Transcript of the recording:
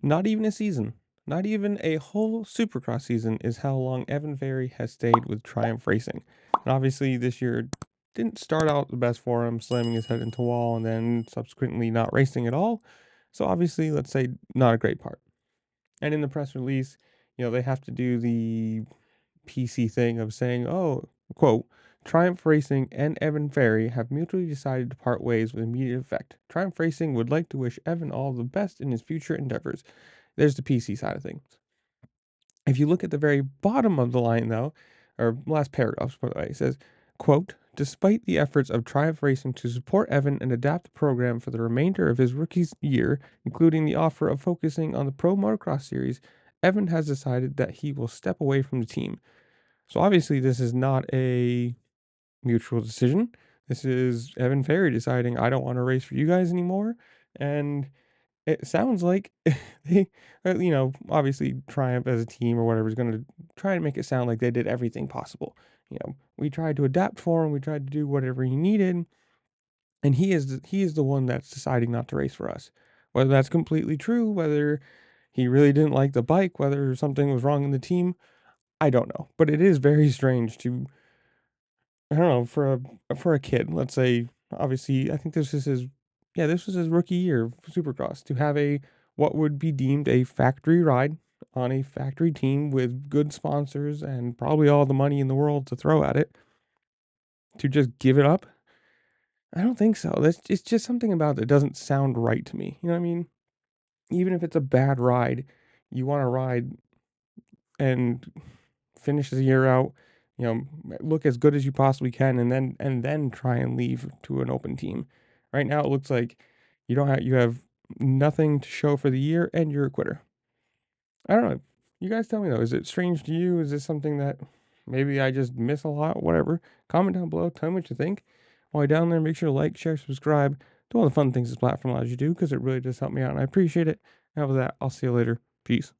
Not even a season. Not even a whole supercross season is how long Evan Ferry has stayed with Triumph Racing. And obviously this year didn't start out the best for him, slamming his head into a wall and then subsequently not racing at all. So obviously, let's say not a great part. And in the press release, they have to do the PC thing of saying, oh, quote, Triumph Racing and Evan Ferry have mutually decided to part ways with immediate effect. Triumph Racing would like to wish Evan all the best in his future endeavors. There's the PC side of things. If you look at the very bottom of the line, though, or last paragraph, by the way, it says, quote, despite the efforts of Triumph Racing to support Evan and adapt the program for the remainder of his rookie year, including the offer of focusing on the Pro Motocross Series, Evan has decided that he will step away from the team. So obviously, this is not a mutual decision. This is Evan Ferry deciding, I don't want to race for you guys anymore. And it sounds like they, obviously Triumph as a team or whatever is going to try to make it sound like they did everything possible. We tried to adapt for him. We tried to do whatever he needed. And he is the one that's deciding not to race for us. Whether that's completely true, whether he really didn't like the bike, whether something was wrong in the team, I don't know. But it is very strange to, I don't know, for a kid, let's say, obviously, I think this was his rookie year of Supercross, to have what would be deemed a factory ride on a factory team with good sponsors and probably all the money in the world to throw at it, to just give it up. I don't think so. It's just something about it that doesn't sound right to me. You know what I mean? Even if it's a bad ride, you want to ride and finish the year out, look as good as you possibly can, and then try and leave to an open team. Right now, it looks like you have nothing to show for the year, and you're a quitter. I don't know. You guys tell me though. Is it strange to you? Is this something that maybe I just miss a lot? Whatever. Comment down below. Tell me what you think. While you're down there, make sure to like, share, subscribe. Do all the fun things this platform allows you to do, because it really does help me out, and I appreciate it. And with that, I'll see you later. Peace.